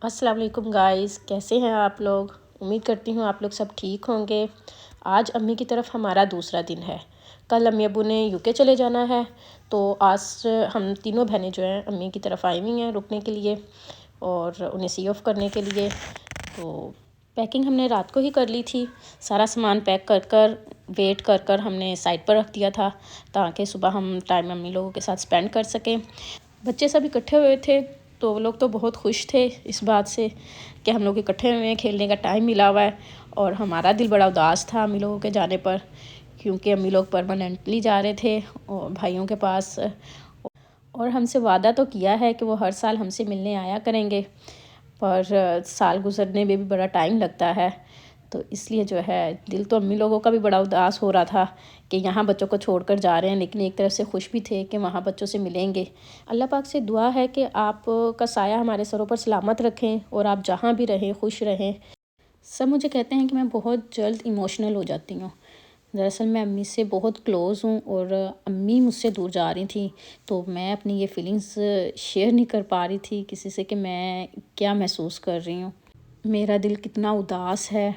السلام علیکم گائز، کیسے ہیں آپ لوگ؟ امید کرتی ہوں آپ لوگ سب ٹھیک ہوں گے۔ آج امی کی طرف ہمارا دوسرا دن ہے۔ کل امی ابو نے UK چلے جانا ہے، تو آج ہم تینوں بہنیں جو ہیں امی کی طرف آئی ہوئی ہیں رکنے کے لیے اور انہیں سی آف کرنے کے لیے۔ تو پیکنگ ہم نے رات کو ہی کر لی تھی، سارا سامان پیک کر کر ویٹ کر کر ہم نے سائٹ پر رکھ دیا تھا تاکہ صبح ہم ٹائم امی لوگوں کے ساتھ اسپینڈ کر سکیں۔ بچے سب اکٹھے ہوئے تھے تو وہ لوگ تو بہت خوش تھے اس بات سے کہ ہم لوگ اکٹھے ہوئے ہیں، کھیلنے کا ٹائم ملا ہوا ہے، اور ہمارا دل بڑا اداس تھا امی لوگوں کے جانے پر، کیونکہ امی لوگ پرماننٹلی جا رہے تھے اور بھائیوں کے پاس، اور ہم سے وعدہ تو کیا ہے کہ وہ ہر سال ہم سے ملنے آیا کریں گے، پر سال گزرنے میں بھی بڑا ٹائم لگتا ہے، تو اس لیے جو ہے دل تو امی لوگوں کا بھی بڑا اداس ہو رہا تھا کہ یہاں بچوں کو چھوڑ کر جا رہے ہیں، لیکن ایک طرف سے خوش بھی تھے کہ وہاں بچوں سے ملیں گے۔ اللہ پاک سے دعا ہے کہ آپ کا سایہ ہمارے سروں پر سلامت رکھیں اور آپ جہاں بھی رہیں خوش رہیں۔ سب مجھے کہتے ہیں کہ میں بہت جلد ایموشنل ہو جاتی ہوں، دراصل میں امی سے بہت کلوز ہوں اور امی مجھ سے دور جا رہی تھیں، تو میں اپنی یہ فیلنگز شیئر نہیں کر پا رہی تھی کسی سے کہ میں کیا محسوس کر رہی ہوں، میرا دل کتنا اداس ہے۔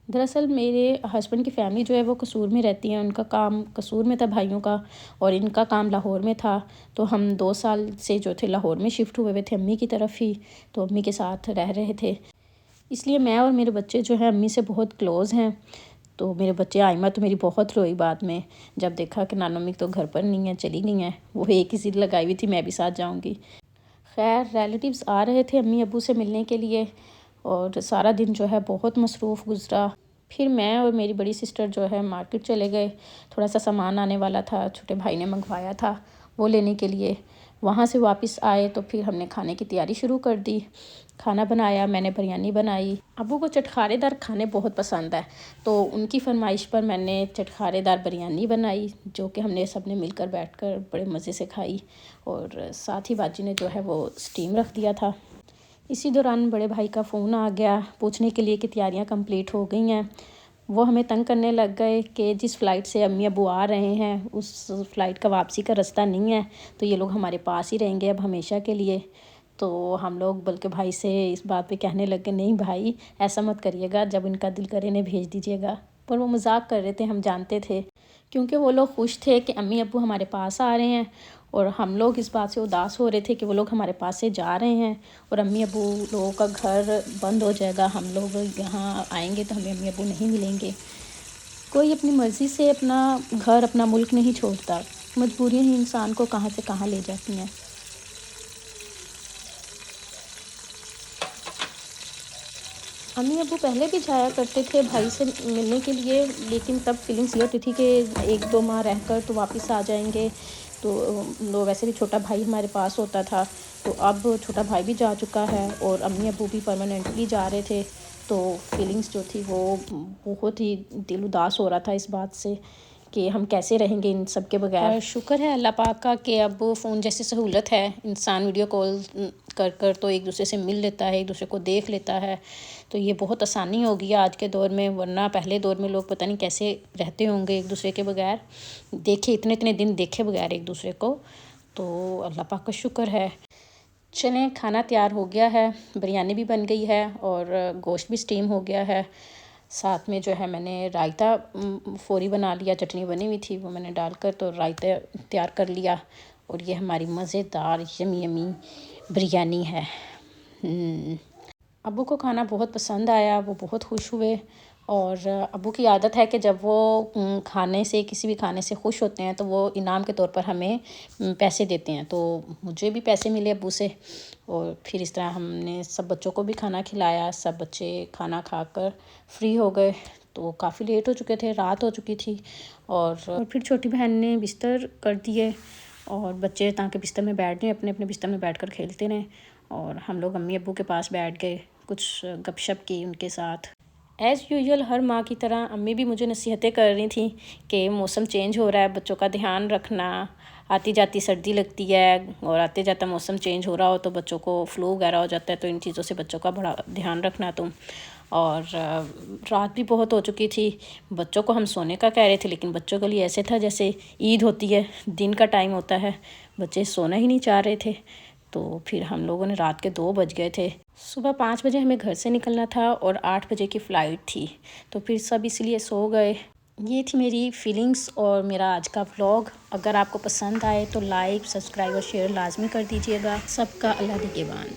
دراصل میرے ہسبینڈ کی فیملی جو ہے وہ قصور میں رہتی ہیں، ان کا کام قصور میں تھا بھائیوں کا، اور ان کا کام لاہور میں تھا، تو ہم 2 سال سے جو تھے لاہور میں شفٹ ہوئے تھے امی کی طرف ہی، تو امی کے ساتھ رہ رہے تھے، اس لیے میں اور میرے بچے جو ہیں امی سے بہت کلوز ہیں۔ تو میرے بچے آئمہ تو میری بہت روئی بعد میں جب دیکھا کہ نانو امی تو گھر پر نہیں ہیں، چلی گئی ہیں، وہ ایک ہی ضد لگائی ہوئی تھی میں بھی ساتھ جاؤں گی۔ خیر ریلیٹیوز آ رہے تھے امی ابو سے ملنے کے لیے، اور سارا دن جو ہے بہت مصروف گزرا۔ پھر میں اور میری بڑی سسٹر جو ہے مارکیٹ چلے گئے، تھوڑا سا سامان آنے والا تھا، چھوٹے بھائی نے منگوایا تھا وہ لینے کے لیے، وہاں سے واپس آئے تو پھر ہم نے کھانے کی تیاری شروع کر دی۔ کھانا بنایا، میں نے بریانی بنائی، ابو کو چٹخارے دار کھانے بہت پسند ہے، تو ان کی فرمائش پر میں نے چٹخارے دار بریانی بنائی، جو کہ ہم نے سب نے مل کر بیٹھ کر بڑے مزے سے کھائی، اور ساتھ ہی باجی نے جو ہے وہ اسٹیم رکھ دیا تھا۔ اسی دوران بڑے بھائی کا فون آ گیا پوچھنے کے لیے کہ تیاریاں کمپلیٹ ہو گئی ہیں۔ وہ ہمیں تنگ کرنے لگ گئے کہ جس فلائٹ سے امی ابو آ رہے ہیں اس فلائٹ کا واپسی کا رستہ نہیں ہے، تو یہ لوگ ہمارے پاس ہی رہیں گے اب ہمیشہ کے لیے۔ تو ہم لوگ بلکہ بھائی سے اس بات پہ کہنے لگے نہیں بھائی ایسا مت کریے گا، جب ان کا دل کرے انہیں بھیج دیجیے گا، پر وہ مذاق کر رہے تھے، ہم جانتے تھے، کیونکہ وہ لوگ خوش تھے کہ امی ابو ہمارے پاس آ رہے ہیں، اور ہم لوگ اس بات سے اداس ہو رہے تھے کہ وہ لوگ ہمارے پاس سے جا رہے ہیں اور امی ابو لوگوں کا گھر بند ہو جائے گا، ہم لوگ یہاں آئیں گے تو ہمیں امی ابو نہیں ملیں گے۔ کوئی اپنی مرضی سے اپنا گھر اپنا ملک نہیں چھوڑتا، مجبوریاں ہی انسان کو کہاں سے کہاں لے جاتی ہیں۔ امی ابو پہلے بھی جایا کرتے تھے بھائی سے ملنے کے لیے، لیکن تب فیلنگس یہ ہوتی تھی کہ 1-2 ماہ رہ کر تو واپس آ جائیں گے، تو ویسے بھی چھوٹا بھائی ہمارے پاس ہوتا تھا، تو اب چھوٹا بھائی بھی جا چکا ہے اور امی ابو بھی پرماننٹلی جا رہے تھے، تو فیلنگس جو تھی وہ بہت ہی دل اداس ہو رہا تھا اس بات سے کہ ہم کیسے رہیں گے ان سب کے بغیر۔ شکر ہے اللہ پاک کا کہ اب فون جیسی سہولت ہے، انسان ویڈیو کال کر کر تو ایک دوسرے سے مل لیتا ہے، ایک دوسرے کو دیکھ لیتا ہے، تو یہ بہت آسانی ہو گئی آج کے دور میں، ورنہ پہلے دور میں لوگ پتہ نہیں کیسے رہتے ہوں گے ایک دوسرے کے بغیر، دیکھے اتنے دن دیکھے بغیر ایک دوسرے کو، تو اللہ پاک کا شکر ہے۔ چلیں کھانا تیار ہو گیا ہے، بریانی بھی بن گئی ہے اور گوشت بھی اسٹیم ہو گیا ہے، ساتھ میں جو ہے میں نے رائتہ فوری بنا لیا، چٹنی بنی ہوئی تھی وہ میں نے ڈال کر تو رائتہ تیار کر لیا، اور یہ ہماری مزیدار یمی بریانی ہے۔ ابو کو کھانا بہت پسند آیا، وہ بہت خوش ہوئے، اور ابو کی عادت ہے کہ جب وہ کھانے سے کسی بھی کھانے سے خوش ہوتے ہیں تو وہ انعام کے طور پر ہمیں پیسے دیتے ہیں، تو مجھے بھی پیسے ملے ابو سے، اور پھر اس طرح ہم نے سب بچوں کو بھی کھانا کھلایا، سب بچے کھانا کھا کر فری ہو گئے، تو کافی لیٹ ہو چکے تھے، رات ہو چکی تھی، اور پھر چھوٹی بہن نے بستر کر دیے، اور بچے تاکہ بستر میں بیٹھ جائیں، اپنے اپنے بستر میں بیٹھ کر کھیلتے رہیں، اور ہم لوگ امی ابو کے پاس بیٹھ گئے، کچھ گپ شپ کی ان کے ساتھ۔ ایز یوزول ہر ماں کی طرح امی بھی مجھے نصیحتیں کر رہی تھیں کہ موسم چینج ہو رہا ہے، بچوں کا دھیان رکھنا، آتی جاتی سردی لگتی ہے، اور آتے جاتا موسم چینج ہو رہا ہو تو بچوں کو فلو وغیرہ ہو جاتا ہے، تو ان چیزوں سے بچوں کا بڑا دھیان رکھنا تم۔ اور رات بھی بہت ہو چکی تھی، بچوں کو ہم سونے کا کہہ رہے تھے، لیکن بچوں کے لیے ایسے تھا جیسے عید ہوتی ہے، دن کا ٹائم ہوتا ہے، بچے سونا ہی نہیں چاہ رہے تھے، تو پھر ہم لوگوں نے رات کے 2 بج گئے تھے. صبح 5 بجے ہمیں گھر سے نکلنا تھا اور 8 بجے کی فلائٹ تھی، تو پھر سب اس لیے سو گئے. یہ تھی میری فیلنگس اور میرا آج کا ولاگ. اگر آپ کو پسند آئے تو لائک، سبسکرائب اور شیئر لازمی کر دیجیے گا. سب کا اللہ نگہبان.